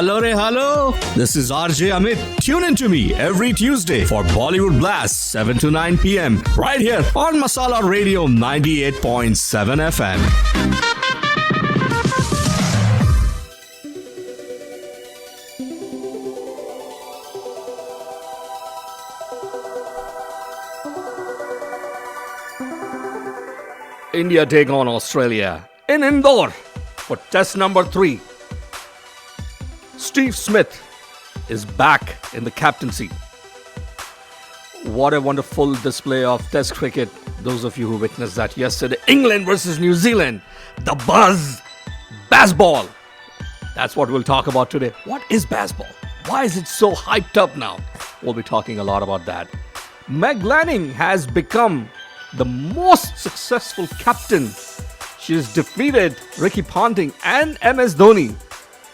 Hello, hello. This is RJ Amit. Tune in to me every Tuesday for Bollywood Blast, 7 to 9 p.m. right here on Masala Radio 98.7 FM. India take on Australia in Indore for test number 3. Steve Smith is back in the captaincy. What a wonderful display of test cricket. Those of you who witnessed that yesterday. England versus New Zealand. The buzz. Baseball. That's what we'll talk about today. What is baseball? Why is it so hyped up now? We'll be talking a lot about that. Meg Lanning has become the most successful captain. She has defeated Ricky Ponting and MS Dhoni.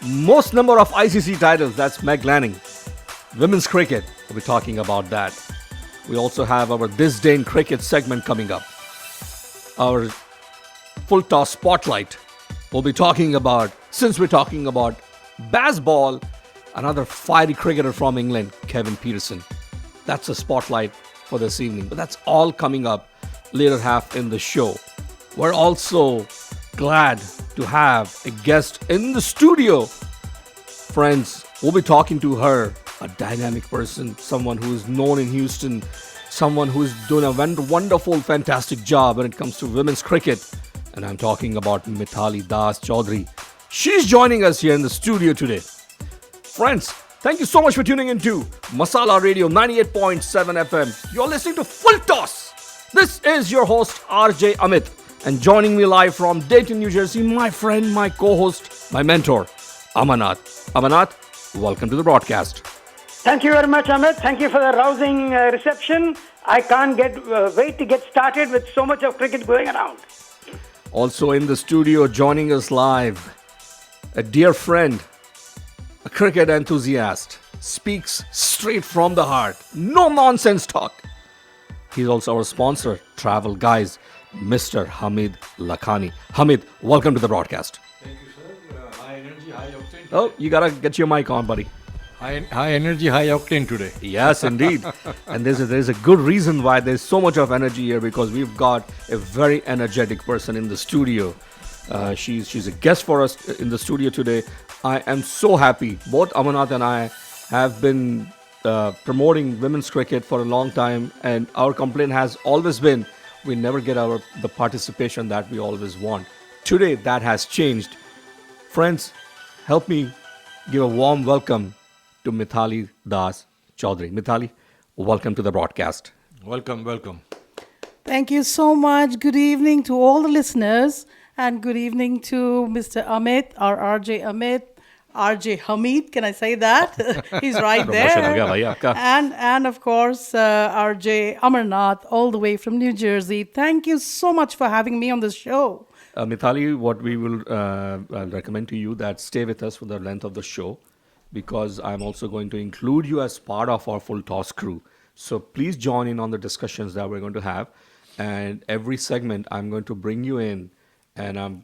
Most number of ICC titles, that's Meg Lanning. Women's cricket, we'll be talking about that. We also have our This Day in Cricket segment coming up. Our Fulltoss Spotlight, we'll be talking about, since we're talking about baseball, another fiery cricketer from England, Kevin Peterson. That's a spotlight for this evening, but that's all coming up later half in the show. We're also glad to have a guest in the studio. Friends, we'll be talking to her, a dynamic person, someone who is known in Houston, someone who is doing a wonderful, fantastic job when it comes to women's cricket. And I'm talking about Mithali Das Choudhary. She's joining us here in the studio today. Friends, thank you so much for tuning into Masala Radio 98.7 FM. You're listening to Fulltoss. This is your host, RJ Amit. And joining me live from Dayton, New Jersey, my friend, my co-host, my mentor, Amarnath. Amarnath, welcome to the broadcast. Thank you very much, Amit. Thank you for the rousing reception. I can't wait to get started with so much of cricket going around. Also in the studio, joining us live, a dear friend, a cricket enthusiast, speaks straight from the heart, no nonsense talk. He's also our sponsor, Travel Guys, Mr. Hamid Lakhani. Hamid, welcome to the broadcast. Thank you, sir. High energy, high octane. Oh, you gotta get your mic on, buddy. High energy, high octane today. Yes, indeed. And there's a good reason why there's so much of energy here, because we've got a very energetic person in the studio. She's a guest for us in the studio today. I am so happy. Both Amarnath and I have been promoting women's cricket for a long time, and our complaint has always been we never get the participation that we always want. Today, that has changed. Friends, help me give a warm welcome to Mithali Das Choudhary. Mithali, welcome to the broadcast. Welcome. Thank you so much. Good evening to all the listeners, and good evening to Mr. Amit, our RJ Amit, RJ Hamid, can I say that? He's right there. And of course, RJ Amarnath, all the way from New Jersey. Thank you so much for having me on the show. Mithali, what we will recommend to you that stay with us for the length of the show, because I'm also going to include you as part of our Fulltoss crew. So please join in on the discussions that we're going to have. And every segment, I'm going to bring you in, and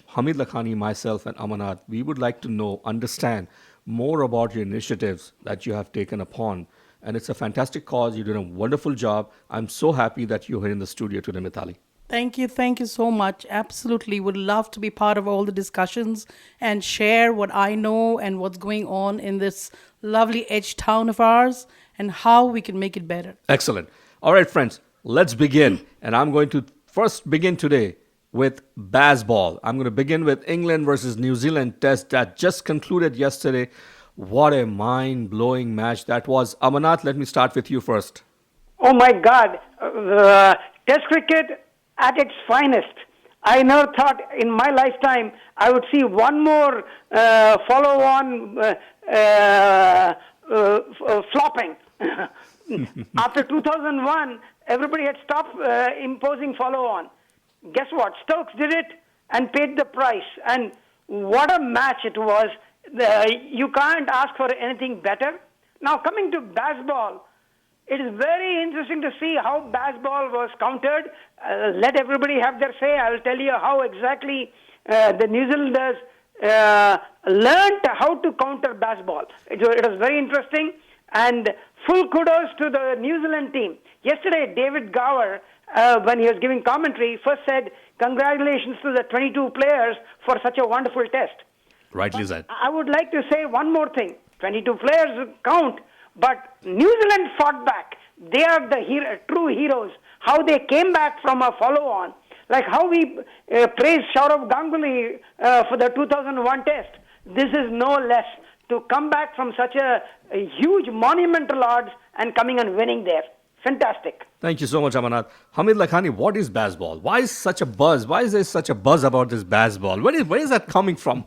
Hamid Lakhani, myself, and Amarnath, we would like to understand more about your initiatives that you have taken upon. And it's a fantastic cause. You're doing a wonderful job. I'm so happy that you're here in the studio today, Mithali. Thank you so much. Absolutely. Would love to be part of all the discussions and share what I know and what's going on in this lovely edge town of ours and how we can make it better. Excellent. All right, friends, let's begin. And I'm going to first begin today with baseball. I'm going to begin with England versus New Zealand test that just concluded yesterday. What a mind-blowing match that was. Amarnath, let me start with you first. Oh my God. Test cricket at its finest. I never thought in my lifetime I would see one more follow-on flopping. After 2001, everybody had stopped imposing follow-on. Guess what? Stokes did it and paid the price. And what a match it was. You can't ask for anything better. Now, coming to baseball, it is very interesting to see how baseball was countered. Let everybody have their say. I'll tell you how exactly the New Zealanders learned how to counter baseball. It was very interesting, and full kudos to the New Zealand team. Yesterday, David Gower, when he was giving commentary, first said, congratulations to the 22 players for such a wonderful test. Rightly said. I would like to say one more thing. 22 players count, but New Zealand fought back. They are the true heroes. How they came back from a follow-on. Like how we praised Saurav Ganguly for the 2001 test. This is no less to come back from such a huge monumental odds and coming and winning there. Fantastic. Thank you so much, Amarnath. Hamid Lakhani, what is baseball? Why is such a buzz? Why is there such a buzz about this baseball? Where is that coming from?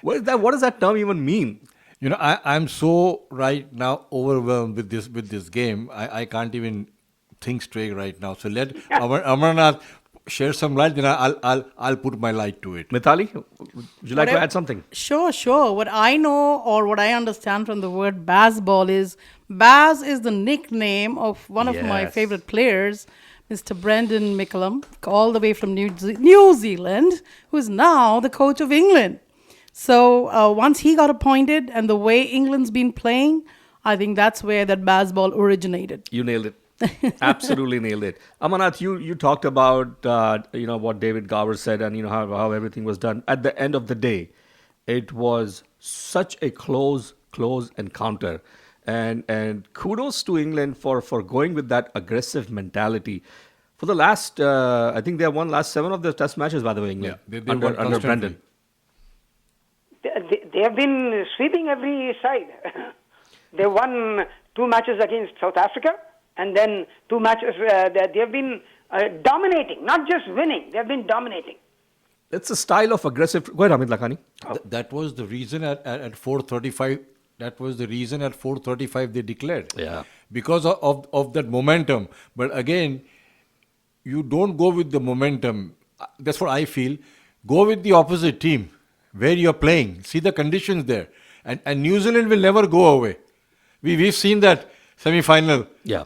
Where is that? What does that term even mean? You know, I'm so right now overwhelmed with this game. I can't even think straight right now. So let Amarnath share some light, then I'll put my light to it. Mithali, would you like to add something? Sure. What I know or what I understand from the word baseball is Baz is the nickname of one of my favorite players, Mr. Brendan McCullum, all the way from New Zealand, who is now the coach of England. So once he got appointed and the way England's been playing, I think that's where that baseball originated. You nailed it. Absolutely nailed it. Amarnath, you talked about what David Gower said and how everything was done. At the end of the day, it was such a close encounter. And kudos to England for going with that aggressive mentality. For the last, I think they have won last 7 of their test matches, by the way, England, they under Brendan. They have been sweeping every side. They won 2 matches against South Africa, and then 2 matches they have been dominating, not just winning. They have been dominating. It's a style of aggressive. Go ahead, Hamid Lakhani. That was the reason at 4:35. That was the reason at 4:35 they declared. Yeah. Because of that momentum. But again, you don't go with the momentum. That's what I feel. Go with the opposite team where you're playing. See the conditions there. And New Zealand will never go away. We've seen that semi-final. Yeah.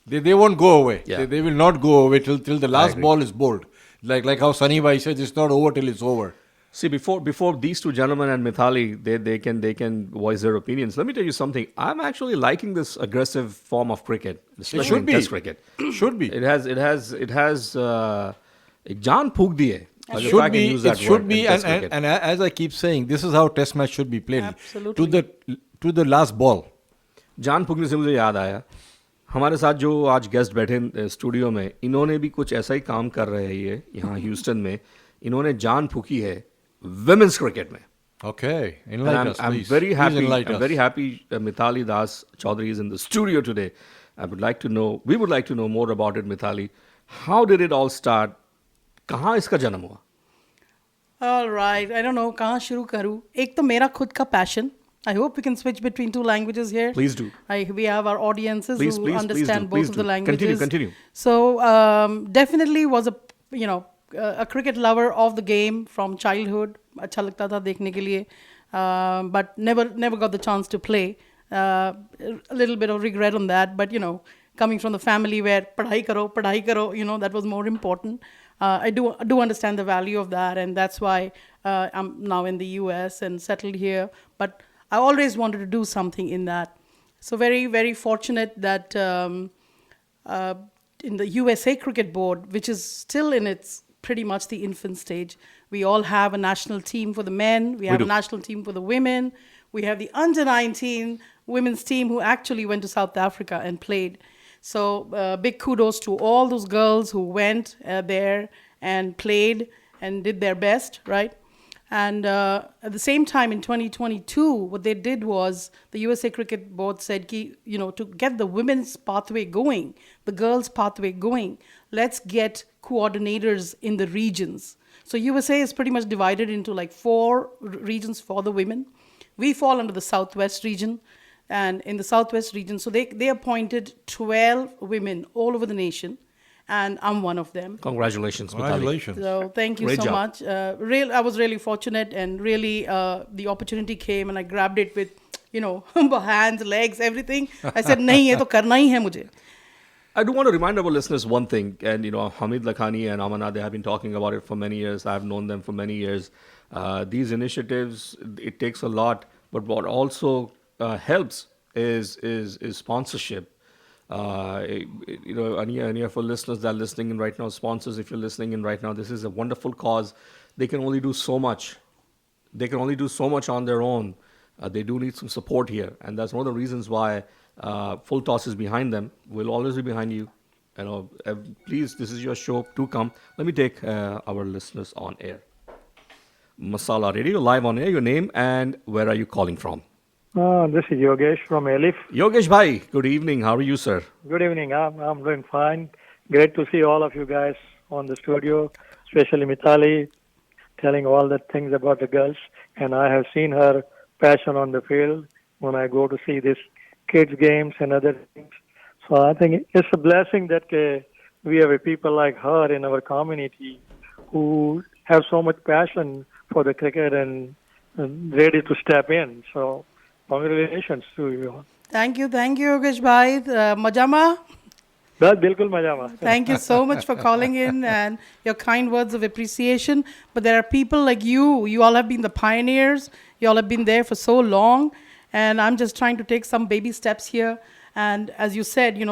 They won't go away. Yeah. They will not go away till the last ball is bowled. Like how Sunny Bhai says, it's not over till it's over. See, before these two gentlemen and Mithali, they can voice their opinions. Let me tell you something. I'm actually liking this aggressive form of cricket, especially in Test cricket. Should be. It has एक जान फूक दी है. It should be, and as I keep saying, this is how Test match should be played. Absolutely. To the last ball. जान फूकने से मुझे याद आया, हमारे साथ जो आज गेस्ट बैठे स्टूडियो में, इन्होंने भी कुछ ऐसा ही काम कर रहे हैं यहाँ ह्यूस्टन में. इन्होंने जान फूकी है women's cricket में. Okay, enlighten us, I'm please. very happy. Enlighten I'm us. very happy. Mithali Das Choudhary is in the studio today. We would like to know more about it, Mithali. How did it all start? कहाँ इसका जन्म हुआ? All right. I don't know कहाँ शुरू करूँ. एक तो मेरा खुद का passion. I hope we can switch between 2 languages here. Please do. We have our audiences Please who understand both please of do. the languages. Continue. So definitely was a cricket lover of the game from childhood. अच्छा लगता था देखने के लिए. But never got the chance to play. A little bit of regret on that. But coming from the family where पढ़ाई करो, that was more important. I do understand the value of that, and that's why I'm now in the US and settled here. But I always wanted to do something in that. So very, very fortunate that in the USA Cricket Board, which is still in its pretty much the infant stage, we all have a national team for the men. We have a national team for the women. We have the under 19 women's team who actually went to South Africa and played. So big kudos to all those girls who went there and played and did their best, right? And at the same time, in 2022, what they did was the USA Cricket Board said, to get the women's pathway going, the girls' pathway going, let's get coordinators in the regions. So USA is pretty much divided into like 4 regions for the women. We fall under the Southwest region. And in the Southwest region, so they appointed 12 women all over the nation. And I'm one of them. Congratulations, Mithali. Congratulations. So thank you Great so job. much. I was really fortunate, and really the opportunity came, and I grabbed it with, hands, legs, everything. I said, "Nahi, ye to karna hi hai mujhe." I do want to remind our listeners one thing, and Hamid Lakhani and Amarnath, they have been talking about it for many years. I've known them for many years. These initiatives, it takes a lot, but what also helps is sponsorship. Any of our listeners that are listening in right now, sponsors, if you're listening in right now, this is a wonderful cause. They can only do so much. They can only do so much on their own. They do need some support here, and that's one of the reasons why Fulltoss is behind them. We'll always be behind you. Please, this is your show. Do come. Let me take our listeners on air. Masala Radio, live on air. Your name and where are you calling from? This is Yogesh from Elif. Yogesh Bhai, good evening. How are you, sir? Good evening. I'm doing fine. Great to see all of you guys on the studio, especially Mithali, telling all the things about the girls. And I have seen her passion on the field when I go to see these kids' games and other things. So I think it's a blessing that we have a people like her in our community who have so much passion for the cricket and ready to step in. So congratulations to you. Thank you, Yogesh Bhai. Majama. Bilkul majama. Thank you so much for calling in and your kind words of appreciation. But there are people like you. You all have been the pioneers. You all have been there for so long. And I'm just trying to take some baby steps here. And as you said,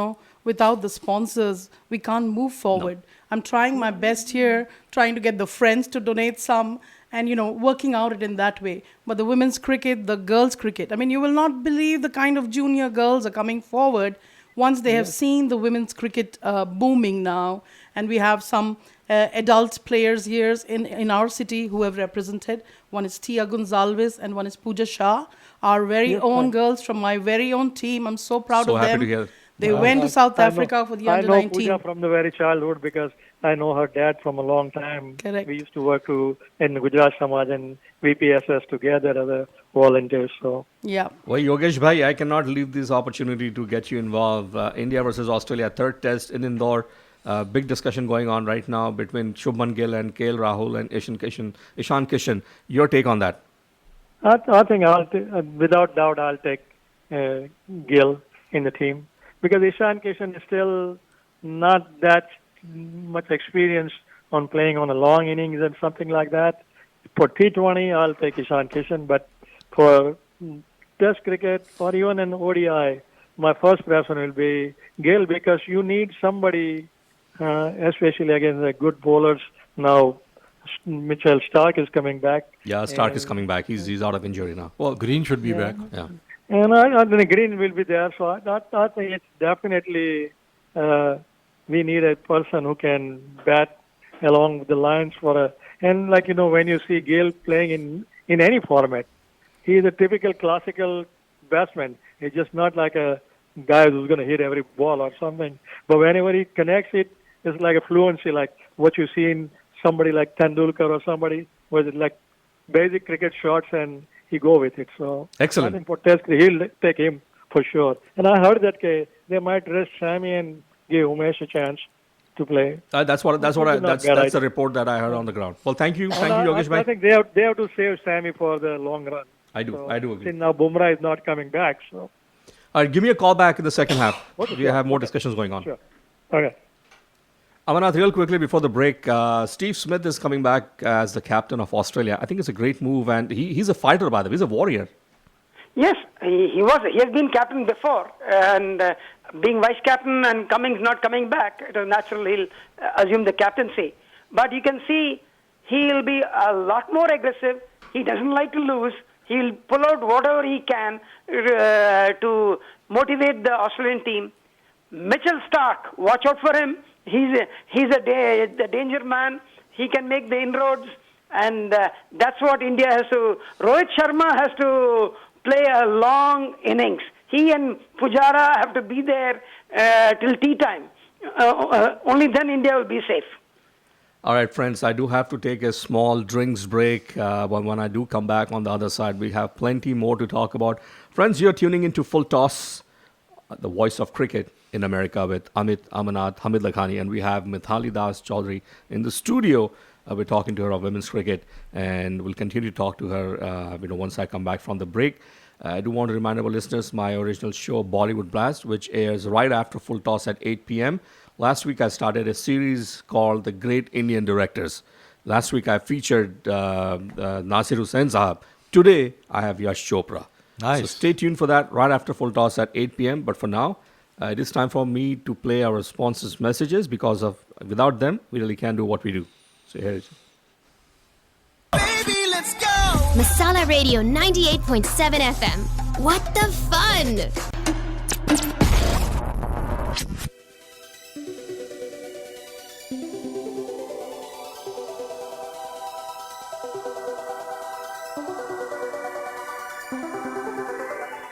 without the sponsors, we can't move forward. No. I'm trying my best here, trying to get the friends to donate some and, working out it in that way. But the women's cricket, the girls' cricket, you will not believe the kind of junior girls are coming forward once they have seen the women's cricket booming now. And we have some adult players here in our city who have represented. One is Tia Gonzalez and one is Pooja Shah, our very own girls from my very own team. I'm so proud of them. So happy to hear. They went to South Africa for the under-19. I know Pooja from the very childhood because I know her dad from a long time. Correct. We used to work in Gujarat Samaj and VPSS together as a volunteers. So yeah. Well, Yogesh Bhai, I cannot leave this opportunity to get you involved. India versus Australia, third test in Indore. Big discussion going on right now between Shubman Gill and KL Rahul and Ishan Kishan. Your take on that? I think without doubt I'll take Gill in the team because Ishan Kishan is still not that much experience on playing on a long innings and something like that. For T20, I'll take Ishan Kishan, but for Test cricket or even an ODI, my first preference will be Gill because you need somebody, especially against the good bowlers. Now, Mitchell Stark is coming back. Yeah, Stark is coming back. He's out of injury now. Well, Green should be back. Yeah. And I think Green will be there. So I think it's definitely we need a person who can bat along with the lines and when you see Gill playing in any format, he is a typical classical batsman. He's just not like a guy who's going to hit every ball or something. But whenever he connects it's like a fluency, like what you see in somebody like Tendulkar or somebody, where it's like basic cricket shots and he go with it. So excellent. I think for Test, he'll take him for sure. And I heard that they might rest Sammy and give Umesh a chance to play. That's the report that I heard on the ground. Well, thank you, Yogesh Bhai. I think they have to save Sammy for the long run. I do agree. Now Bumrah is not coming back, so. All right, give me a call back in the second half. We have more discussions going on. Sure. Okay. Amarnath, real quickly before the break, Steve Smith is coming back as the captain of Australia. I think it's a great move, and he's a fighter, by the way. He's a warrior. Yes, he was. He has been captain before, and being vice captain and Cummings not coming back, it was natural he'll assume the captaincy. But you can see he'll be a lot more aggressive. He doesn't like to lose. He'll pull out whatever he can to motivate the Australian team. Mitchell Stark, watch out for him. He's a danger man. He can make the inroads, and that's what India has to. Rohit Sharma has to play a long innings. He and Pujara have to be there till tea time. Only then India will be safe. All right, friends, I do have to take a small drinks break. When I do come back on the other side, we have plenty more to talk about. Friends, you're tuning into Fulltoss, the voice of cricket in America with Amit, Amarnath, Hamid, Lakhani, and we have Mithali Choudhary in the studio. We're talking to her of women's cricket, and we'll continue to talk to her once I come back from the break. I do want to remind our listeners my original show, Bollywood Blast, which airs right after Fulltoss at 8 p.m. Last week, I started a series called The Great Indian Directors. Last week I featured Nasir Hussain Sahab. Today I have Yash Chopra. Nice. So stay tuned for that right after Full Toss at 8 p.m. But for now, it is time for me to play our sponsors' messages because without them, we really can't do what we do. So here it is. Baby, let's go! Masala Radio 98.7 FM. What the fun!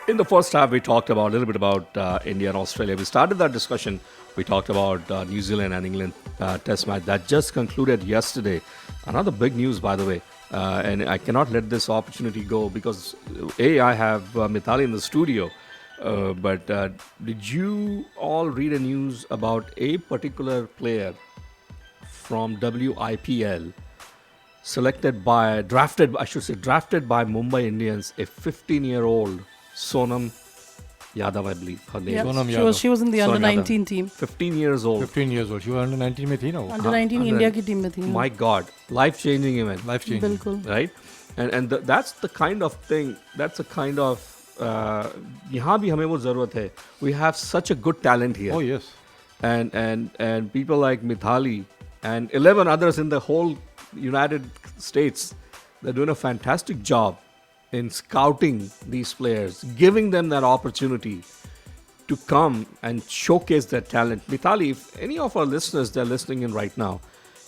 In the first half, we talked about a little bit about India and Australia. We started that discussion. We talked about New Zealand and England test match that just concluded yesterday. Another big news, by the way. And I cannot let this opportunity go because, I have Mithali in the studio. But did you all read a news about a particular player from WIPL drafted by Mumbai Indians, a 15-year-old Sonam Yadav, I believe her name. Yeah. Sonam She Yadav. was in the Sonam under Yadav. 19 team. 15 years old. 15 years old. She was under 19 में थी ना वो. Under 19 India की team में थी. My God, life-changing event. Life changing. बिल्कुल. Right? And that's the kind of thing, that's the kind of, यहाँ भी हमें वो ज़रूरत है. We have such a good talent here. Oh yes. And people like Mithali and 11 others in the whole United States, they're doing a fantastic job in scouting these players, giving them that opportunity to come and showcase their talent. Mithali, if any of our listeners, they're listening in right now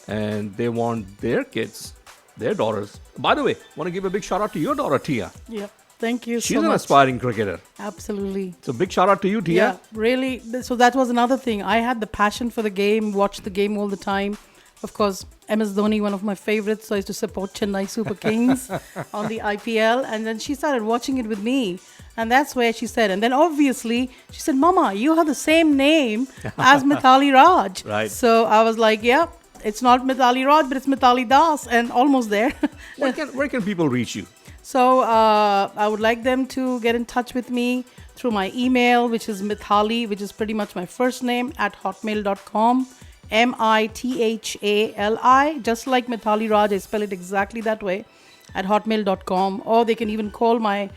and they want their kids, their daughters. By the way, want to give a big shout out to your daughter, Tia. Yeah. Thank you She's so an much. aspiring cricketer. Absolutely. So big shout out to you, Tia. Yeah, really. So that was another thing. I had the passion for the game, watched the game all the time. Of course, MS Dhoni, one of my favorites. So I used to support Chennai Super Kings on the IPL. And then she started watching it with me. And that's where she said, and then obviously she said, Mama, you have the same name as Mithali Raj. Right. So I was like, yeah, it's not Mithali Raj, but it's Mithali Das. And almost there. Where can people reach you? So I would like them to get in touch with me through my email, which is Mithali, which is pretty much my first name, at hotmail.com. Mithali, just like Mithali Raj, I spell it exactly that way, at hotmail.com. Or they can even call we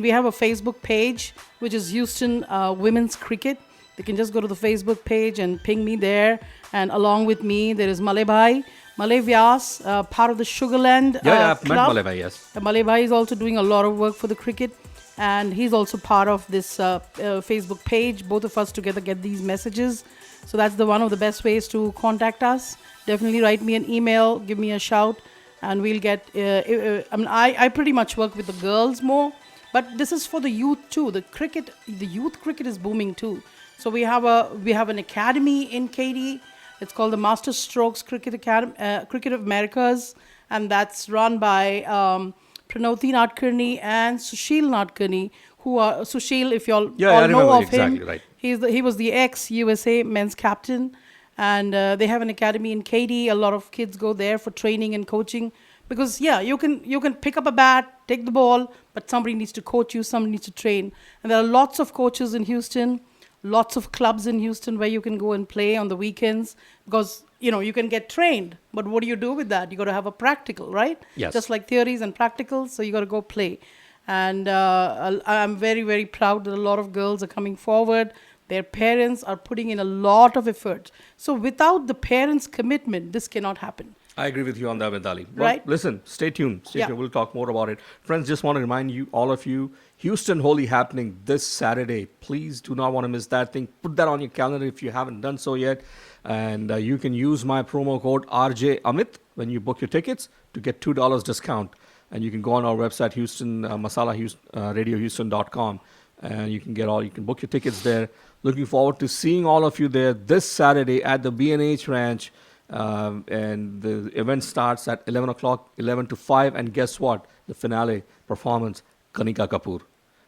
have a Facebook page, which is Houston Women's Cricket. They can just go to the Facebook page and ping me there. And along with me, there is Malay Vyas, part of the Sugarland I've met club. Malay Bhai, yes. Malay Bhai is also doing a lot of work for the cricket, and he's also part of this Facebook page. Both of us together get these messages. So that's one of the best ways to contact us. Definitely write me an email, give me a shout, and we'll get... I pretty much work with the girls more, but this is for the youth too. The youth cricket is booming too. So we have an academy in Katy. It's called the Master Strokes Cricket Academy, Cricket of Americas, and that's run by Pranoti Nadkarni and Sushil Nadkarni, who are Sushil, if you all know of exactly, him. right. He was the ex-USA men's captain, and they have an academy in Katy. A lot of kids go there for training and coaching because you can pick up a bat, take the ball, but somebody needs to coach you, somebody needs to train. And there are lots of coaches in Houston, lots of clubs in Houston where you can go and play on the weekends because you can get trained, but what do you do with that? You got to have a practical, right? Yes. Just like theories and practicals, so you got to go play. And I'm very, very proud that a lot of girls are coming forward. Their parents are putting in a lot of effort. So without the parents' commitment, this cannot happen. I agree with you on that, Mithali. Well, Right. listen, stay tuned. Yeah. We'll talk more about it. Friends, just want to remind you, all of you, Houston Holy happening this Saturday. Please do not want to miss that thing. Put that on your calendar if you haven't done so yet. And you can use my promo code RJ Amit when you book your tickets to get $2 discount. And you can go on our website, radiohouston.com, and you can book your tickets there. Looking forward to seeing all of you there this Saturday at the B&H Ranch. And the event starts at 11 o'clock, 11 to 5. And guess what? The finale performance, Kanika Kapoor.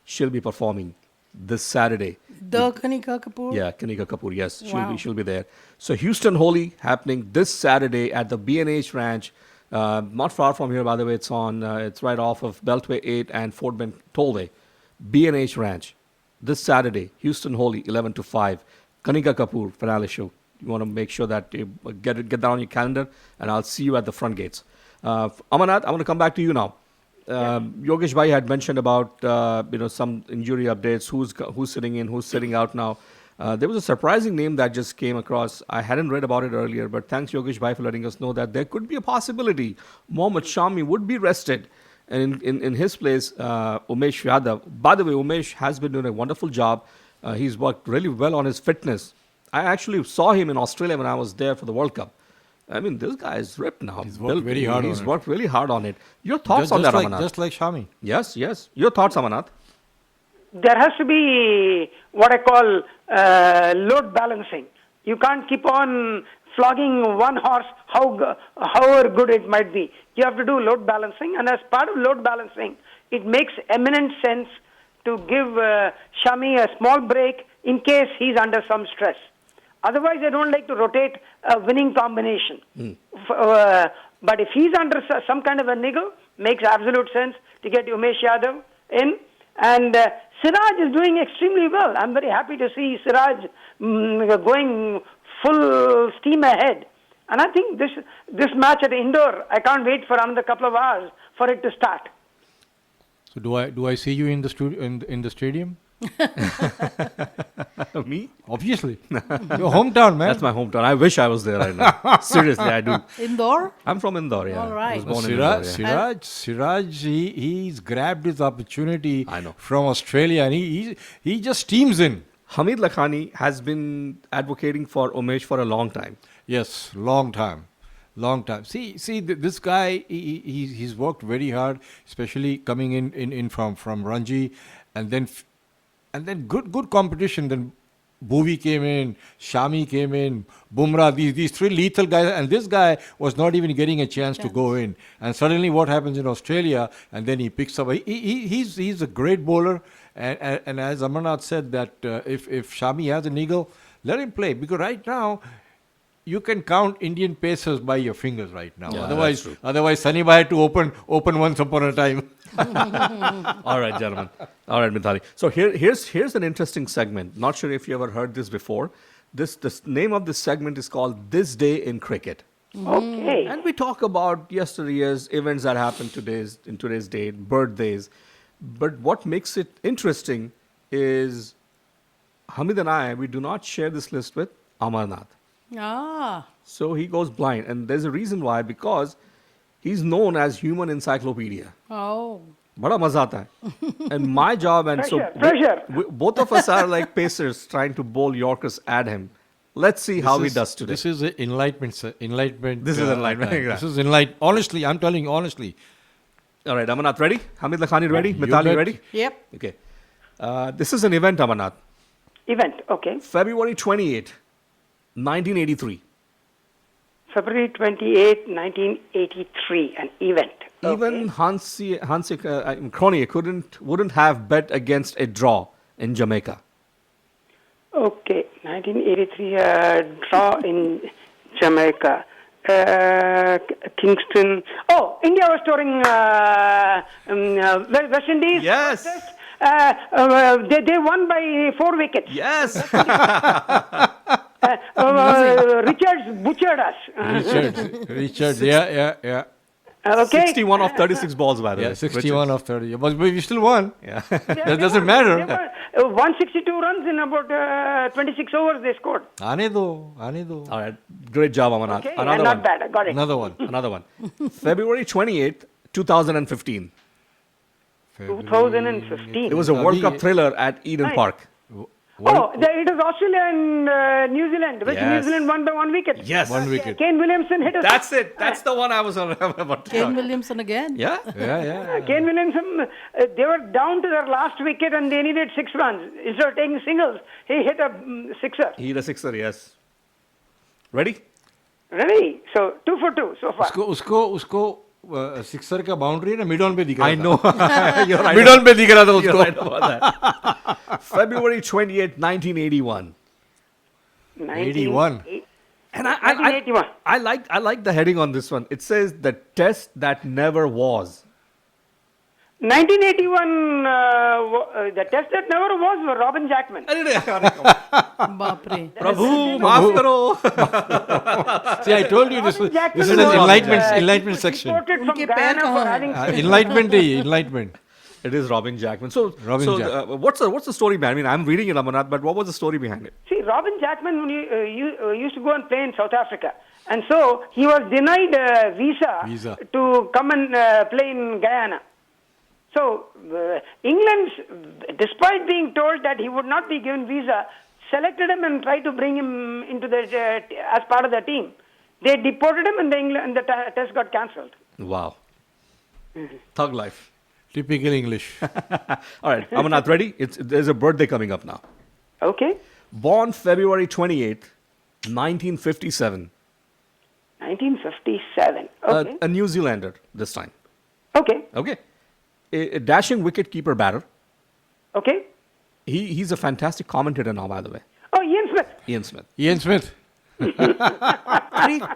She'll be performing this Saturday. The Kanika Kapoor? Yeah, Kanika Kapoor, yes. Wow. She'll be there. So Houston Holy happening this Saturday at the B&H Ranch. Not far from here, by the way. It's right off of Beltway 8 and Fort Bend Tollway. B&H Ranch. This Saturday, Houston Holy, 11 to 5. Kanika Kapoor, finale show. You want to make sure that you get that on your calendar, and I'll see you at the front gates. Amarnath, I want to come back to you now. Yogesh Bhai had mentioned about some injury updates. Who's sitting in, who's sitting out now. There was a surprising name that just came across. I hadn't read about it earlier, but thanks Yogesh Bhai for letting us know that there could be a possibility Mohammad Shami would be rested, and in his place, Umesh Yadav. By the way, Umesh has been doing a wonderful job. He's worked really well on his fitness. I actually saw him in Australia when I was there for the World Cup. I mean, this guy is ripped now. He's worked very hard on it. He's worked really hard on it. Your thoughts on that, Amarnath? Just like Shami. Yes. Your thoughts, Amarnath? There has to be what I call load balancing. You can't keep on flogging one horse, however good it might be. You have to do load balancing, and as part of load balancing, it makes eminent sense to give Shami a small break in case he's under some stress. Otherwise, I don't like to rotate a winning combination. But if he's under some kind of a niggle, makes absolute sense to get Umesh Yadav in. And Siraj is doing extremely well. I'm very happy to see Siraj going full steam ahead. And I think this match at Indore, I can't wait for another couple of hours for it to start. So do I see you in the studio in the stadium? Me? Obviously. Your hometown, man. That's my hometown. I wish I was there right now. Seriously, I do. Indore? I'm from Indore, yeah. All right. I was born in Indore, yeah. Siraj, he's grabbed his opportunity I know. from Australia, and he just steams in. Hamid Lakhani has been advocating for Umesh for a long time. Yes, long time. See, this guy, he's worked very hard, especially coming in from Ranji, and then good competition. Then Bhuvi came in, Shami came in, Bumrah. These three lethal guys, and this guy was not even getting a chance to go in. And suddenly, what happens in Australia? And then he picks up. He's a great bowler, and as Amarnath said that if Shami has a niggle, let him play, because right now you can count Indian pacers by your fingers right now. Yeah, Otherwise, Sunny Bhai had to open once upon a time. All right, gentlemen. All right, Mithali. So here's an interesting segment. Not sure if you ever heard this before. This name of this segment is called This Day in Cricket. Okay. And we talk about yesteryear's events that happened in today's date, birthdays. But what makes it interesting is Hamid and we do not share this list with Amarnath. Ah. So he goes blind. And there's a reason why, because he's known as human encyclopedia. Oh. Bada maza aata hai. And my job, and Pressure. both of us are like pacers trying to bowl Yorkers at him. Let's see how he does today. This is enlightenment, sir. Enlightenment. This is enlightenment. This is enlightenment. Honestly, I'm telling you honestly. All right, Amarnath, ready? Hamid Lakhani ready? You Mithali bet. ready? Yep. Okay. This is an event, Amarnath. Event, okay. February 28, 1983. February 28, 1983, an event. Even Hansi Cronier wouldn't have bet against a draw in Jamaica. Okay, 1983, draw in Jamaica. Kingston. Oh, India was touring West Indies. Yes. They won by 4 wickets. Yes. Richards butchered us. Richard, yeah. Okay. 61 of 36 balls, by the way. Yeah, 61 of 30. But we still won. Yeah. That doesn't matter. 162 runs in about 26 overs they scored. Aane do. All right. Great job, Amarnath. Okay, Another not one. bad. I got it. Another one. February 28th, 2015. 2015. It was a World Cup thriller at Eden Nice. Park. It was Australia and New Zealand, which Yes. New Zealand won by 1 wicket. Yes. 1 wicket. Kane Williamson hit us. That's it. That's the one I was about to Kane talk. Williamson again. Yeah? Yeah. Kane Williamson, they were down to their last wicket and they needed 6 runs. Instead of taking singles, he hit a sixer. He hit a sixer, yes. Ready? Ready? So 2 for 2 so far. उसको sixer का boundary है ना mid on पे दिख रहा I know. You're right. Mid on पे दिख रहा था You're उसको right about that. February 28th, 1981. 81. And 1981. I like the heading on this one. It says the test that never was. 1981, the test that never was Robin Jackman. Bapre. Prabhu, maaf karo. See, I told you this Robin Jackman is an was, enlightenment section. Imported from Unke Ghana pair for kahan hai? having Enlightenment. It is Robin Jackman. So, Robin Jack. what's the story behind it? I mean, I'm reading it, Amarnath, but what was the story behind it? See, Robin Jackman used to go and play in South Africa. And so he was denied a visa to come and play in Guyana. So England, despite being told that he would not be given visa, selected him and tried to bring him into the as part of the team. They deported him and the test got cancelled. Wow. Thug life. Typical English. All right, Amarnath, ready? There's a birthday coming up now. Okay. Born February 28th, 1957. 1957. Okay. A New Zealander this time. Okay. Okay. A dashing wicket-keeper batter. Okay. He's a fantastic commentator now, by the way. Oh, Ian Smith. Ian Smith. Ian Smith.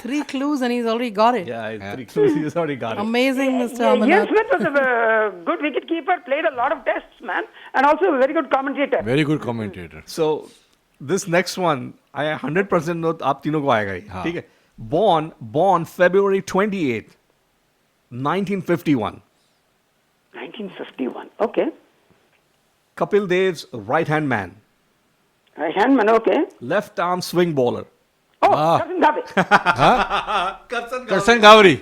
Three clues and he's already got it. Yeah, he's already got it. Amazing, Mr. Ian Amarnath. Smith was a good wicketkeeper, played a lot of tests, man, and also a very good commentator. Very good commentator. So, this next one, I 100% know आप तीनों को आएगा ही, ठीक है? Born February 28th, 1951. 1951. Okay. Kapil Dev's right-hand man. Right hand man. Okay. Left-arm swing bowler. Oh, Karsan Dhabi. Karsan Gowri.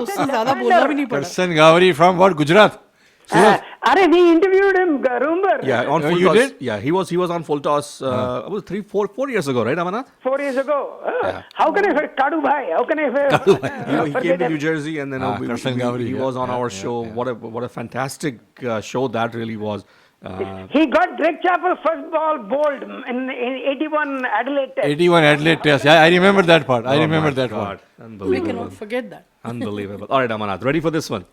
उससे ज़्यादा बोलना भी नहीं पड़ा. Karsan Gowri from what? Gujarat? We interviewed him, remember? Yeah, on Fulltoss. You did? Yeah, he was on Fulltoss. Was 4 years ago, right, Amarnath? 4 years ago. How can I forget Kadu Bhai? How can I He came to New Jersey and then Karsan Gowri, he was on our show. What a fantastic show that really was. He got Greg Chappell first ball bowled in 81 Adelaide Test. 81 Adelaide Test. Yeah, I remember that part. I remember that part. We Unbelievable. cannot forget that. Unbelievable. All right, Amarnath, ready for this one?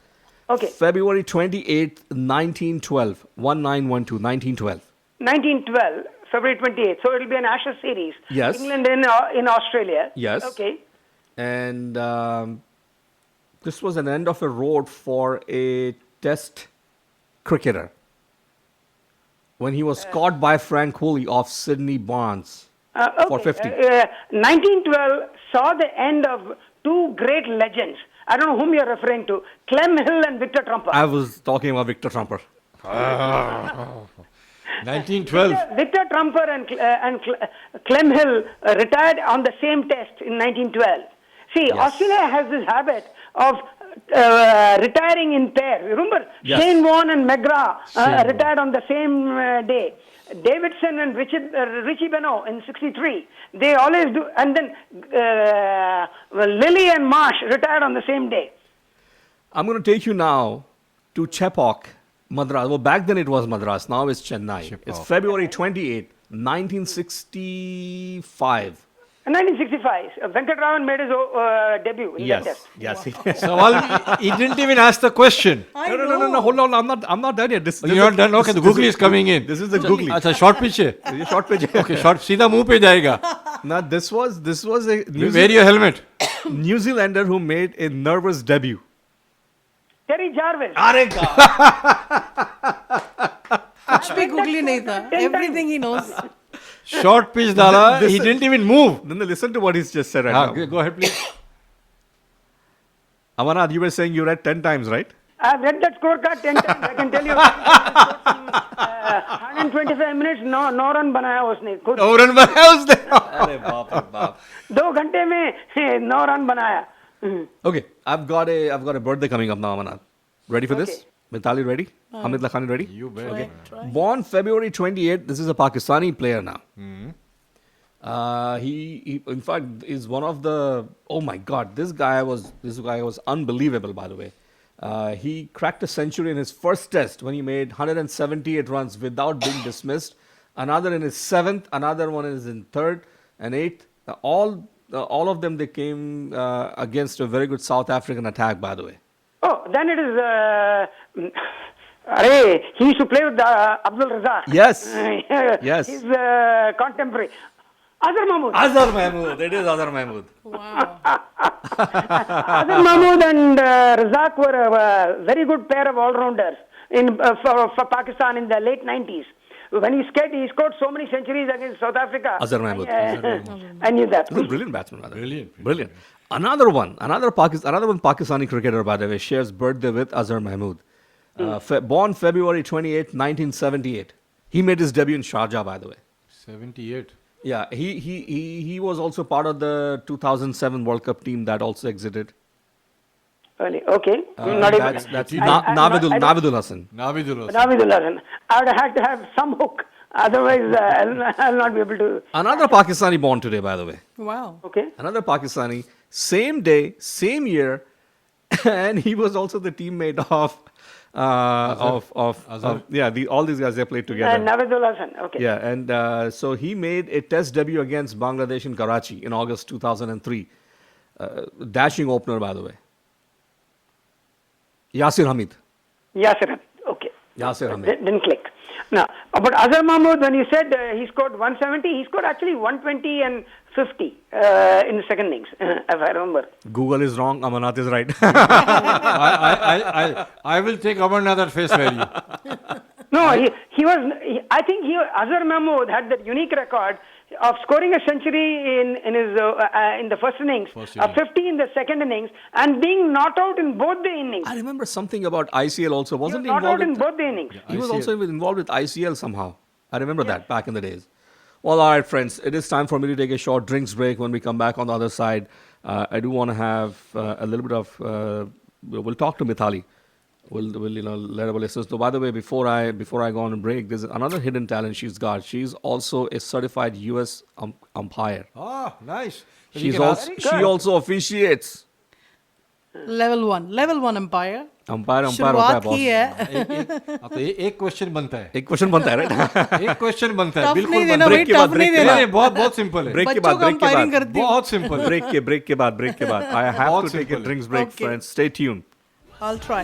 Okay. February 28th, 1912. 1912. 1912, February 28th. So it'll be an Ashes series. Yes. England in Australia. Yes. Okay. And this was an end of a road for a test cricketer when he was caught by Frank Cooley off Sydney Barnes for 50. 1912 saw the end of two great legends. I don't know whom you're referring to. Clem Hill and Victor Trumper. I was talking about Victor Trumper. 1912. Victor Trumper and Clem Hill retired on the same test in 1912. See, Australia has this habit of retiring in pairs. Remember, Shane Warne and McGrath retired on the same day. Davidson and Richie Benaud in 63. They always do. And then Lilly and Marsh retired on the same day. I'm going to take you now to Chepauk, Madras. Well, back then it was Madras. Now it's Chennai. It's February 28th, 1965. 1965. Venkatraman made his debut in that test. Yes. So he didn't even ask the question. No. Hold on. I'm not done yet. You're not done? Okay, the googly is coming in. This is the googly. अच्छा short pitch है. Short pitch. Okay, short सीधा मुंह पे जाएगा. Now this was a Wear your helmet. New Zealander who made a nervous debut. Terry Jarvis. कुछ भी googly नहीं था. Everything he knows. Short pitch डाला. He didn't even move. Then listen to what he's just said right now. Go ahead, please. Amarnath, you were saying you read 10 times, right? I've read that scorecard 10 times. I can tell you. 125 minutes, no run बनाया उसने. No run बनाया उसने. अरे बाप रे बाप. 2 घंटे में no run बनाया. Okay, I've got a birthday coming up now, Amarnath. Ready for this? Mithali ready? Hamid Lakhani ready? You bet. Okay. Born February 28th. This is a Pakistani player now. He in fact is one of the. Oh my God! This guy was unbelievable. By the way, he cracked a century in his first test when he made 178 runs without being dismissed. Another in his 7th. Another one is in 3rd and 8th. All of them they came against a very good South African attack. By the way. Oh, then it is. He used to play with Abdul Razak. Yes. Yes. He's contemporary. Azhar Mahmood. Azhar Mahmood. It is Azhar Mahmood. Wow. Azhar Mahmood and Razak were a very good pair of all-rounders for Pakistan in the late 90s. When he scored so many centuries against South Africa. Azhar Mahmood. I knew that. He's a brilliant batsman. Rather. Brilliant. Brilliant. Another one Pakistani cricketer, by the way, shares birthday with Azhar Mahmood. Born February 28, 1978. He made his debut in Sharjah, by the way. 78. Yeah, he was also part of the 2007 World Cup team that also exited. Okay. That's Navidul Hassan. Navidullah. Navidul Hassan. I would have had to have some hook. Otherwise, I'll not be able to. Another Pakistani born today, by the way. Wow. Okay. Another Pakistani, same day, same year, and he was also the teammate of all these guys, they played together. Navidul Hassan. Okay. Yeah, and so he made a test debut against Bangladesh in Karachi in August 2003. Dashing opener, by the way. Yasir Hamid. Yasir Hamid. Okay. Yasir Hamid. Didn't click. Now, but Azhar Mahmood, when you said he scored 170, he scored actually 120 and 50 in the second innings, if I remember. Google is wrong, Amarnath is right. I will take Amarnath at face value. No, I think Azhar Mahmood had that unique record of scoring a century in the first innings, 50 in the second innings, and being not out in both the innings. I remember something about ICL also. Wasn't he not involved out in both the innings. He was also involved with ICL somehow. I remember that back in the days. Well, all right, friends. It is time for me to take a short drinks break. When we come back on the other side, I do want to have a little bit of... we'll talk to Mithali. We'll let our listeners know. By the way, before I go on a break, there's another hidden talent she's got. She's also a certified U.S. umpire. Ah, nice. She also officiates. Level 1 umpire. Umpire शुरुआत होता है की है. तो एक question बनता है. एक क्वेश्चन बनता है, right? एक क्वेश्चन बनता है. Tough बिल्कुल नहीं देना बनता है. भाई, tough नहीं देना. नहीं, बहुत सिंपल है. ब्रेक के बच्चों बाद का umpiring करती हूँ. बहुत सिंपल है. ब्रेक के बाद I have to take a drinks break, Okay. friends. Stay tuned. I'll try.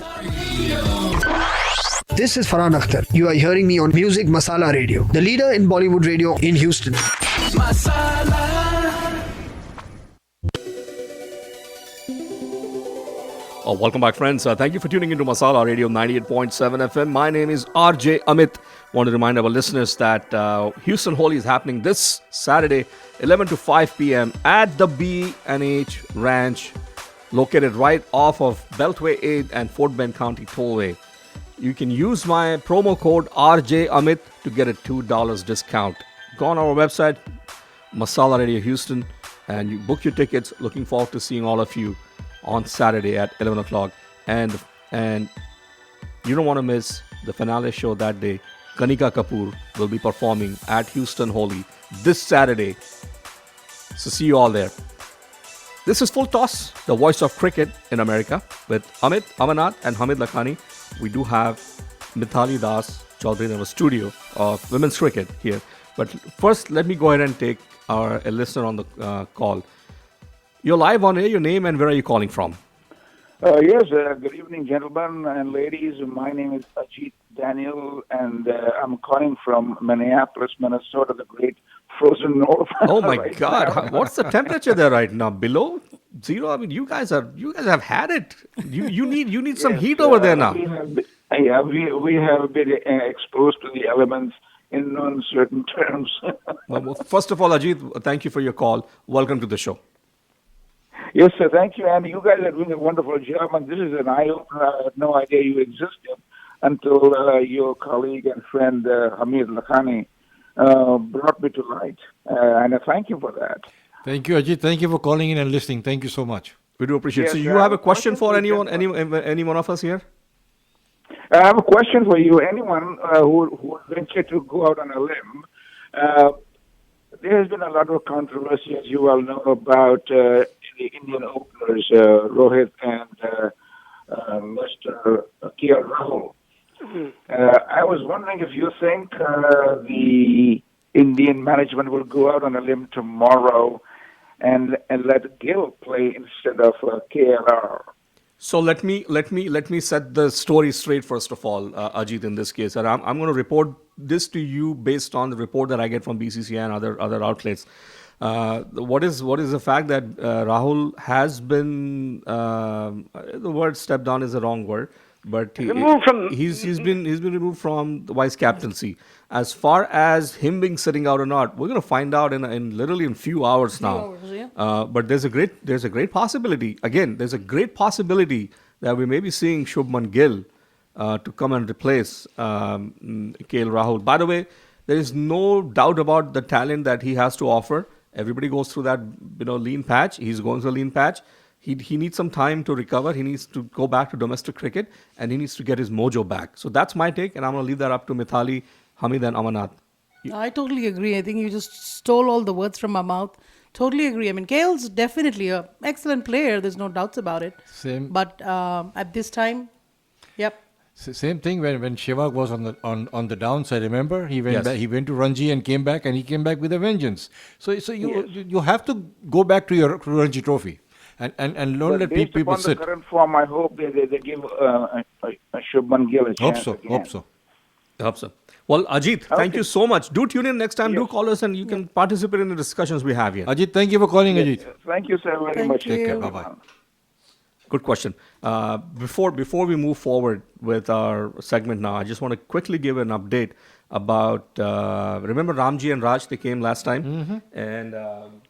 This is Farhan Akhtar. You are hearing me on Music Masala Radio, the leader in Bollywood radio in Houston. Welcome back, friends. Thank you for tuning into Masala Radio 98.7 FM. My name is RJ Amit. Want to remind our listeners that Houston Holi is happening this Saturday, 11 to 5 p.m. at the B&H Ranch, located right off of Beltway 8 and Fort Bend County Tollway. You can use my promo code RJ Amit to get a $2 discount. Go on our website, Masala Radio Houston, and you book your tickets. Looking forward to seeing all of you on Saturday at 11 o'clock. And you don't want to miss the finale show that day. Kanika Kapoor will be performing at Houston Holi this Saturday. So see you all there. This is Fulltoss, the voice of cricket in America, with Amit, Amarnath, and Hamid Lakhani. We do have Mithali Das Choudhary in our studio of women's cricket here. But first, let me go ahead and take a listener on the call. You're live on air. Your name and where are you calling from? Yes, good evening, gentlemen and ladies. My name is Ajit Daniel, and I'm calling from Minneapolis, Minnesota, the great frozen north. Oh my right God! now. What's the temperature there right now? Below zero? I mean, you guys have had it. You need some heat over there now. We have been exposed to the elements in uncertain terms. Well, first of all, Ajit, thank you for your call. Welcome to the show. Yes, sir. Thank you, and you guys are doing a wonderful job. And this is an eye-opener. I had no idea you existed until your colleague and friend Hamid Lakhani brought me to light, and I thank you for that. Thank you, Ajit. Thank you for calling in and listening. Thank you so much. We do appreciate it. Yes, So you have a question for any one of us here? I have a question for you. Anyone who would venture to go out on a limb, there has been a lot of controversy, as you well know, about the Indian openers, Rohit and Mr. Rahul. I was wondering if you think the Indian management will go out on a limb tomorrow and let Gill play instead of KLR. So let me set the story straight first of all, Ajit. In this case, and I'm going to report this to you based on the report that I get from BCCI and other outlets. What is the fact that Rahul has been the word "step down" is the wrong word, but Removed from- he's been removed from the vice captaincy. As far as him being sitting out or not, we're going to find out in literally in few hours now. hours, yeah. But there's a great possibility. Again, there's a great possibility that we may be seeing Shubman Gill to come and replace KL Rahul. By the way, there is no doubt about the talent that he has to offer. Everybody goes through that lean patch. He's going through a lean patch. He needs some time to recover. He needs to go back to domestic cricket, and he needs to get his mojo back. So that's my take, and I'm going to leave that up to Mithali, Hamid, and Amarnath. I totally agree. I think you just stole all the words from my mouth. Totally agree. I mean, KL's definitely an excellent player. There's no doubts about it. Same. But at this time, yep. Same thing when Shivak was on the downside. Remember, he went Yes. back, he went to Ranji and came back, and he came back with a vengeance. So you have to go back to your Ranji trophy, and don't But let based people upon sit. the current form, I hope they give Shubman Gill a Hope chance so. again. Hope so. I hope so. Well, Ajit, thank Okay. you so much. Do tune in next time. Do Yes. call us, and you can participate in the discussions we have here. Ajit, thank you for calling, Ajit. Thank you, sir, very Thank much. you. Take care. Bye-bye. Good question. Before we move forward with our segment now, I just want to quickly give an update about. Remember Ramji and Raj? They came last time, and I'm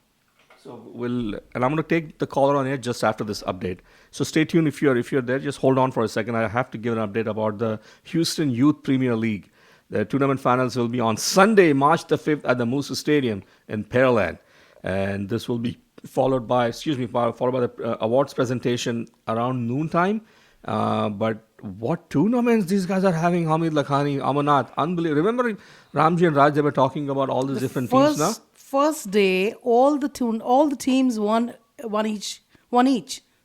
going to take the caller on air just after this update. So stay tuned if you're there. Just hold on for a second. I have to give an update about the Houston Youth Premier League. The tournament finals will be on Sunday, March the 5th at the Moose Stadium in Pearland, and this will be followed by the awards presentation around noontime. But what tournaments these guys are having? Hamid, Lakhani, Amarnath, unbelievable. Remember Ramji and Raj, they were talking about all these different teams now? First day, all the teams won each.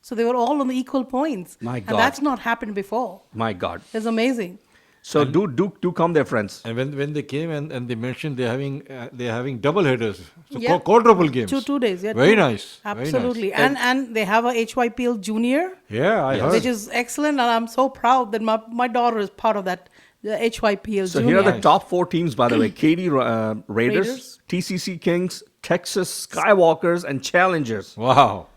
So they were all on the equal points. My God. And that's not happened before. My God. It's amazing. So do come there, friends. And when they came and they mentioned they're having double headers, so Yeah. quadruple games. 2 days, yeah. Very nice. Very nice. Absolutely. And they have a HYPL junior, Yeah, I heard. which is excellent. And I'm so proud that my daughter is part of that, the HYPL So junior. here are the top 4 teams, by the way. KD Raiders, Raiders. TCC Kings, Texas Skywalkers, and Challengers. Wow.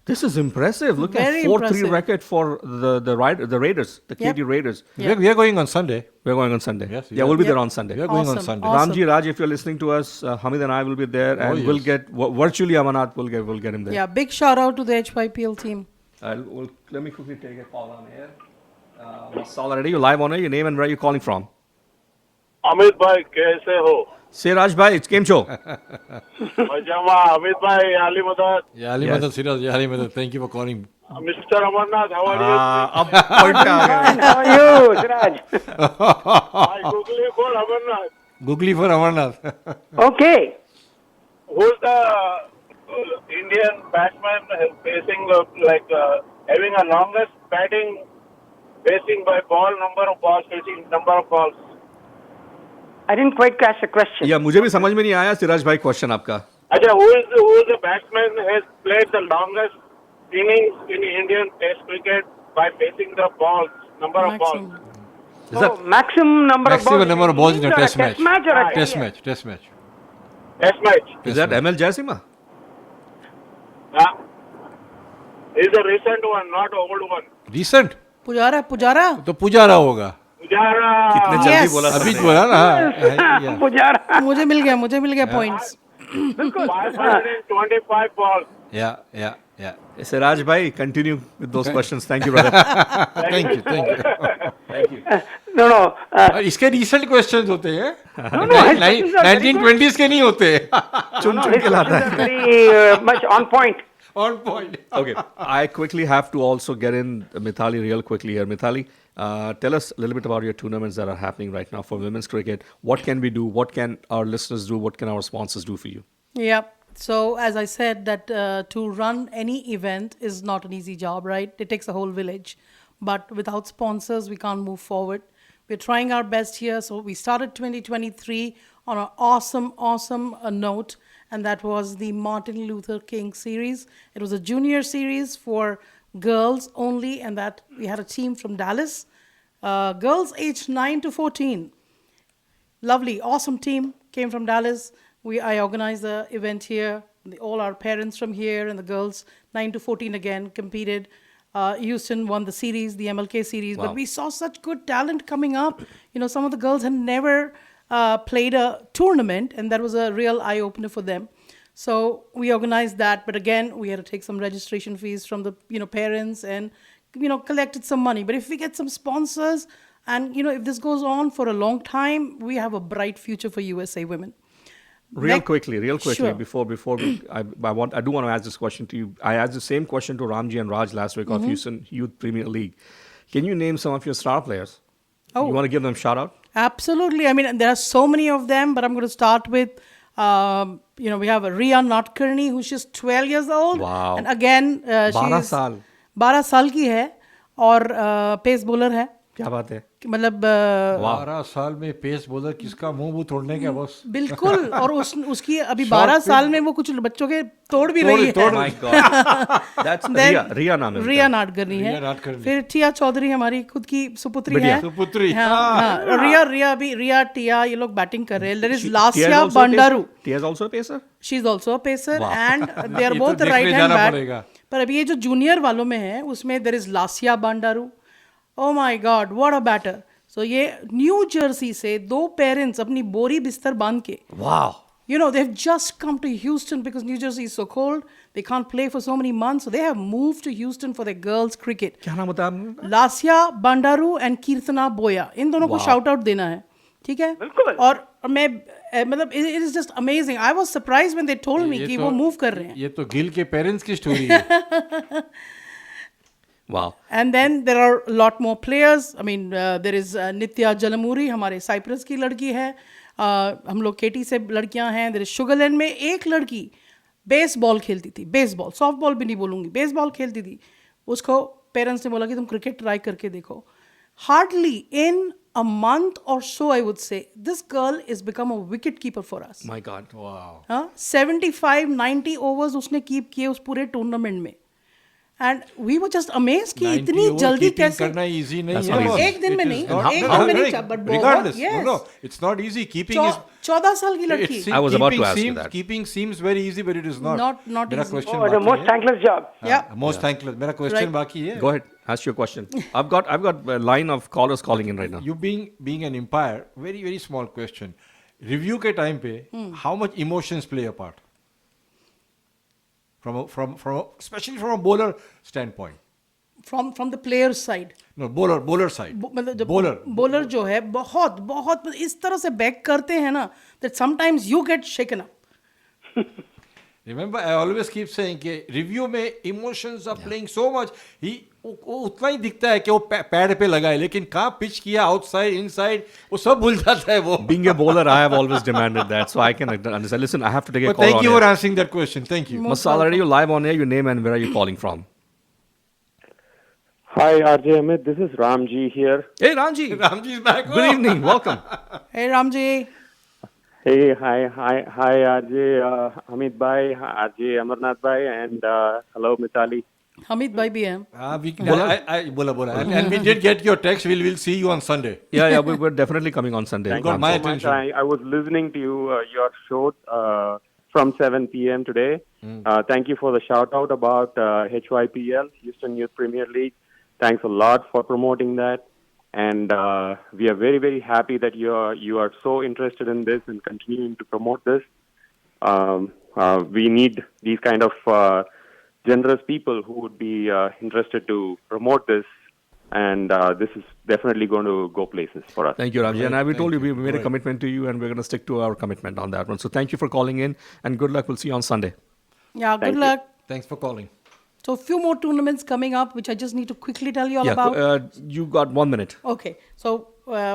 This is impressive. Look Very at 4-3 impressive. record for the Raiders, the Yep. KD Raiders. Yeah. We are going on Sunday. We're going on Sunday. Yes, yeah, we'll be Yep. there on Sunday. We are going on Awesome. Sunday. Awesome. Ramji, Raj, if you're listening to us, Hamid and I will be there, and yes. we'll get virtually Amarnath. We'll get him there. Yeah, big shout out to the HYPL team. Let me quickly take a call on air. Masala ready? You live on air. Your name and where you calling from? Amit भाई कैसे हो Say Raj bhai, it's game show. मजामा Amit भाई आली मदद Yeah, Ali Yes. Madad, Siraj, yeah, Ali Madad, thank you for calling. Mister Amarnath how are you Up point पे आ गए. How are you, Siraj? भाई googly for Amarnath Googly for Amarnath. Okay. who is the Indian batsman facing having a longest batting facing by ball number of balls facing number of balls I didn't quite catch the question. या मुझे भी समझ में नहीं आया सिराज भाई question आपका. अच्छा who is the batsman has played the longest innings in Indian Test cricket by facing the balls number of balls Maximum. Is that Maximum number Maximum of balls. number of balls in a Or test match. or a Test test match, test match. Test match is that ML Jaisima? huh? is a recent one not old one Recent? Pujara. तो पुजारा होगा. Pujara कितने जल्दी Yes. बोला अभी सबने. बोला ना. Yeah. Pujara. मुझे मिल गया points. 525 balls Yeah. Siraj bhai, continue with those questions. Thank you, brother. Thank you. No. इसके recent questions होते हैं. these are very good. 1920s के नहीं होते. चुन चुन के लाता है. Very much on point. On point. Okay, I quickly have to also get in Mithali real quickly here. Mithali, tell us a little bit about your tournaments that are happening right now for women's cricket. What can we do? What can our listeners do? What can our sponsors do for you? Yeah. So as I said, that to run any event is not an easy job, right? It takes a whole village. But without sponsors, we can't move forward. We're trying our best here. So we started 2023 on an awesome note. And that was the Martin Luther King series. It was a junior series for girls only. And that we had a team from Dallas. Girls aged 9 to 14. Lovely, awesome team came from Dallas. I organized the event here. all our parents from here and the girls 9 to 14 again competed. Houston won the series, the MLK series, but we saw such good talent coming up. Some of the girls had never played a tournament, and that was a real eye-opener for them. So we organized that, but again, we had to take some registration fees from the parents and collected some money. But if we get some sponsors, and if this goes on for a long time, we have a bright future for USA women. Real quickly, Sure. before I do want to ask this question to you. I asked the same question to Ramji and Raj last week of Houston Youth Premier League. Can you name some of your star players? Oh. You want to give them a shout out? Absolutely. I mean, there are so many of them, but I'm going to start with, we have Ria Notkarni, who's just 12 years old. Wow. And again, 12 साल 12 साल की है और pace bowler है. क्या बात है? मतलब 12 साल में पेस बॉलर किसका मुंह तोड़ने का बॉस. बिल्कुल. और उसकी अभी 12 साल में वो कुछ बच्चों के तोड़ भी रही है. Oh my God. That's Ria नाम है. रिया नाटकर्णी है. फिर टिया चौधरी हमारी खुद की सुपुत्री है. सुपुत्री. हाँ. रिया टिया ये लोग बैटिंग कर रहे हैं. There is Lasya Bandaru. Tia is also a pacer? She is also a pacer. Wow. And they are both right hand bat. पर अभी ये जो जूनियर वालों में है उसमें there is Lasya Bandaru. Oh my God, what a batter. So ये न्यू जर्सी से 2 पेरेंट्स अपनी बोरी बिस्तर बांध के. Wow. They've just come to Houston because New Jersey is so cold. They can't play for so many months. So they have moved to Houston for their girls cricket. क्या नाम बताया आपने? लासिया बंडारू एंड कीर्तना बोया. इन दोनों को शाउट आउट देना है. ठीक है? बिल्कुल. और मैं मतलब it is just amazing. I was surprised when they told me कि वो मूव कर रहे हैं. ये तो गिल के पेरेंट्स की स्टोरी है. Wow. And then there are a lot more players. I mean, there is Nitya Jalamuri, हमारे साइप्रस की लड़की है. हम लोग केटी से लड़कियां हैं. There is शुगरलैंड में एक लड़की बेसबॉल खेलती थी. बेसबॉल, सॉफ्टबॉल भी नहीं बोलूँगी. बेसबॉल खेलती थी. उसको पेरेंट्स ने बोला कि तुम क्रिकेट ट्राई करके देखो. Hardly in a month or so, I would say, this girl is become a wicket keeper for us. My God. Wow. 75-90 overs उसने कीप किए उस पूरे टूर्नामेंट में. And we were just amazed कि इतनी जल्दी कैसे करना easy नहीं है. एक दिन में नहीं, एक दिन में नहीं, but regardless, yes. no, it's not easy. Keeping is 14 साल की लड़की. I was about to ask you that. Keeping seems very easy, but it is not. Not मेरा easy. question The most thankless job. Yeah. Most thankless. मेरा question बाकी है. Go ahead. Ask your question. I've got a line of callers calling in right now. You being an umpire, very very small question. Review के time पे, how much emotions play a part? From especially from a bowler standpoint. From the player's side. No, bowler side. मतलब जब Bowler. bowler जो है बहुत इस तरह से बैक करते हैं ना that sometimes you get shaken up. Remember, I always keep saying कि review में emotions are playing so much. वो उतना ही दिखता है कि वो पैड पे लगा है, लेकिन कहाँ पिच किया, outside, inside, वो सब भूल जाता है वो. Being a bowler, I have always demanded that, so I can understand. Listen, I have to take a But call thank on you air. for answering that question. Thank you. Masala Radio live on air. Your name and where are you calling from? Hi, RJ Amit. This is Ramji here. Hey, Ramji. Ramji is back. Good evening. Welcome. Hey Ramji. Hey, hi, RJ Hamid bhai, RJ Amarnath bhai, and hello, Mithali. Hamid bhai bhi hai. बोला. And we did get your text. We'll see you on Sunday. Yeah, we're definitely coming on Sunday. Thank got you my so much. attention. I was listening to your show from 7 p.m. today. Thank you for the shout out about HYPL, Houston Youth Premier League. Thanks a lot for promoting that. And we are very, very happy that you are so interested in this and continuing to promote this. We need these kind of generous people who would be interested to promote this. And this is definitely going to go places for us. Thank you, Ramji. And we told you we made a commitment to you and we're going to stick to our commitment on that one. So thank you for calling in and good luck. We'll see you on Sunday. Yeah, good Thank you. luck. Thanks for calling. So a few more tournaments coming up, which I just need to quickly tell you all about. You got 1 minute. Okay, so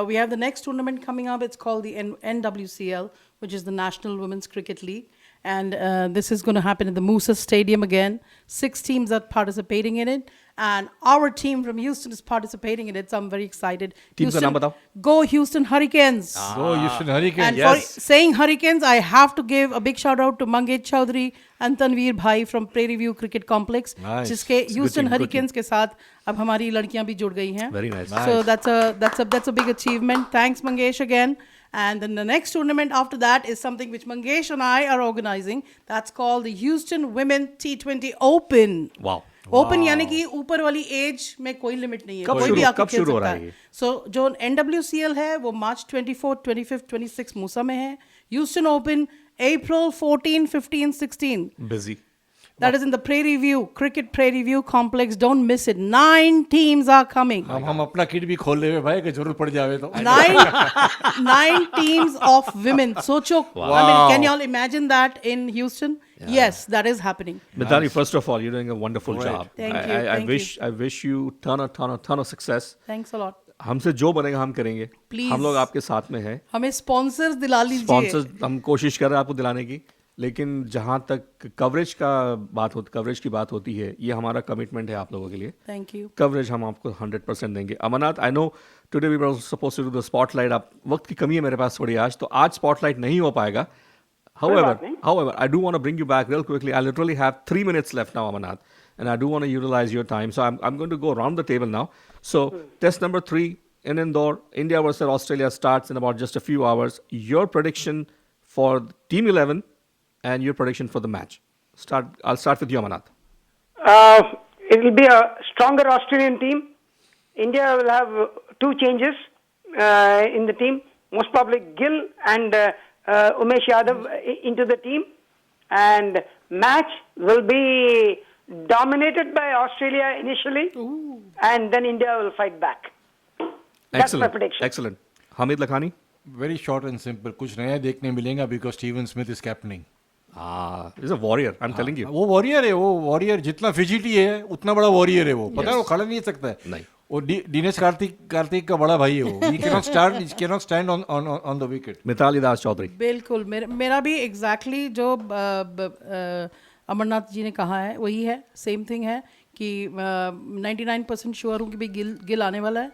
we have the next tournament coming up. It's called the NWCL, which is the National Women's Cricket League. And this is going to happen at the Moosa Stadium again. 6 teams are participating in it. And our team from Houston is participating in it, so I'm very excited. Team ka naam batao. Go Houston Hurricanes. Go Houston Hurricanes. And for saying Hurricanes, I have to give a big shout out to Mangesh Choudhary and Tanveer Bhai from Prairie View Cricket Complex, Nice. जिसके Houston team, good Hurricanes के साथ अब हमारी लड़कियां भी जुड़ गई हैं. Very nice. So that's a big achievement. Thanks Mangesh again. And then the next tournament after that is something which Mangesh and I are organizing. That's called the Houston Women T20 Open. Wow. Open यानी कि ऊपर वाली as में कोई limit नहीं है, कोई भी आके खेल सकता है. सो जो NWCL है वो मार्च 24, 25, 26 मूसा में है. Houston open April 14, 15, 16. Busy. That is in the Prairie View complex. Don't miss it. 9 teams are coming. हम अपना किट भी खोल ले भाई कि जरूरत पड़ जावे तो. 9 teams of women. Socho. Wow. I mean, can you all imagine that in Houston? Yeah. Yes, that is happening. Mithali, first of all, you're doing a wonderful job. Thank you. I wish you ton of success. Thanks a lot. हमसे जो बनेगा हम करेंगे. Please. हम लोग आपके साथ में हैं. हमें स्पॉन्सर्स दिला लीजिए. स्पॉन्सर्स हम कोशिश कर रहे हैं आपको दिलाने की, लेकिन जहाँ तक कवरेज की बात होती है, ये हमारा कमिटमेंट है आप लोगों के लिए. Thank you. कवरेज हम आपको 100% देंगे. Amarnath, I know today we were supposed to do the spotlight. आप वक्त की कमी है मेरे पास थोड़ी आज, तो आज स्पॉटलाइट नहीं हो पाएगा. However, I do want to bring you back real quickly. I literally have 3 minutes left now, Amarnath, and I do want to utilize your time. So I'm going to go around the table now. So test number 3 in Indore, India versus Australia starts in about just a few hours. Your prediction for Team 11 and your prediction for the match. I'll start with you, Amarnath. It will be a stronger Australian team. India will have 2 changes in the team. Most probably Gill and Umesh Yadav into the team, and match will be dominated by Australia initially. Ooh. And then India will fight back. That's my prediction. Excellent. Hamid, Lakhani? Very short and simple. कुछ नया देखने मिलेगा because Steven Smith is captaining. He's a warrior. I'm telling you. वो warrior है, वो warrior जितना fidgety है उतना बड़ा warrior है वो. पता है वो खड़ा नहीं सकता है. नहीं. वो दिनेश कार्तिक का बड़ा भाई है वो. He cannot stand on the wicket. Mitali दास चौधरी. बिल्कुल मेरा भी exactly जो अमरनाथ जी ने कहा है वही है. सेम थिंग है कि 99% श्योर हूँ कि भाई गिल आने वाला है.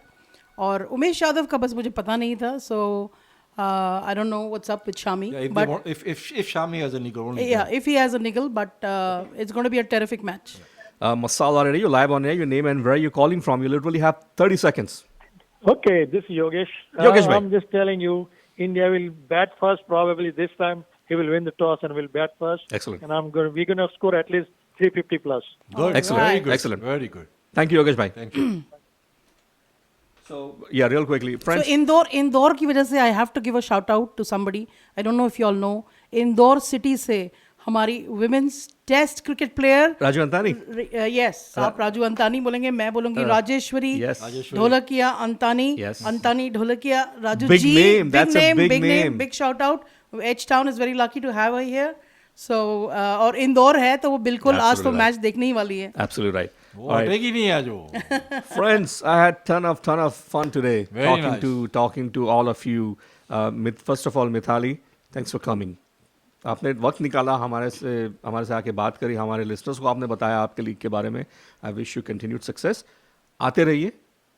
और उमेश यादव का बस मुझे पता नहीं था. सो I don't know what's up with Shami. Yeah, if Shami has a niggle only. Yeah, if he has a niggle, but it's going to be a terrific match. Masala Radio, you're live on air. Your name and where you're calling from. You literally have 30 seconds. Okay, this is Yogesh. I'm just telling you, India will bat first. Probably this time he will win the toss and will bat first. Excellent. And we're going to score at least 350 plus. Good. Excellent. Right. Very good. Excellent. Very good. Thank you, Yogesh bhai. Thank you. So yeah, real quickly, friends. So Indore की वजह से I have to give a shout out to somebody. I don't know if you all know. Indore city से हमारी women's test cricket player Raju अंतानी. Yes, आप राजू अंतानी बोलेंगे, मैं बोलूंगी Rajeshwari. Yes. Dholakia अंतानी. Yes. अंतानी Dholakia Raju Big ji. name. That's a big name. Big shout out. H-Town is very lucky to have her here. So और इंदौर है तो वो बिल्कुल आज तो मैच देखने ही वाली है. Absolutely right. Friends, I had ton of fun today. Very nice. Talking to all of you. First of all, Mithali, thanks for coming. आपने वक्त निकाला हमारे से आके बात करी. हमारे लिस्टर्स को आपने बताया आपके लीग के बारे में. I wish you continued success. आते रहिए.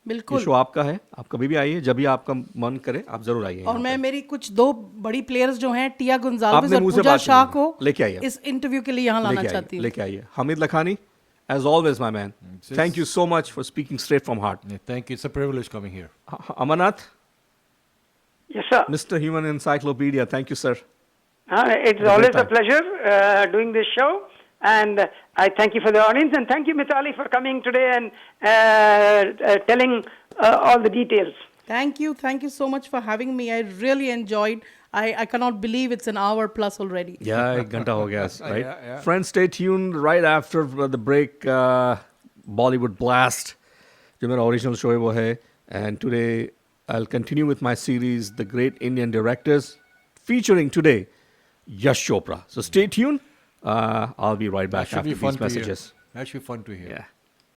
बिल्कुल. शो आपका है. आप कभी भी आइए. जब भी आपका मन करे आप जरूर आइए. और मैं मेरी कुछ 2 बड़ी प्लेयर्स जो हैं टिया गुंजाल्विस और पूजा शाह को लेके आइए. इस इंटरव्यू के लिए यहाँ लाना चाहती हूँ. लेके आइए. Hamid Lakhani, as always, my man. Thank you so much for speaking straight from heart. Yeah, thank you. It's a privilege coming here. Amarnath? Yes, sir. Mr. Human Encyclopedia, thank you, sir. It's always a pleasure doing this show. And I thank you for the audience. And thank you, Mithali, for coming today and telling all the details. Thank you. Thank you so much for having me. I really enjoyed. I cannot believe it's an hour plus already. Yeah, एक घंटा हो गया, right? Yeah. Friends, stay tuned right after the break. Bollywood Blast, जो मेरा original show है वो है. And today I'll continue with my series, The Great Indian Directors, featuring today Yash Chopra. So stay tuned. I'll be right back after these messages. That should be fun to hear. Yeah.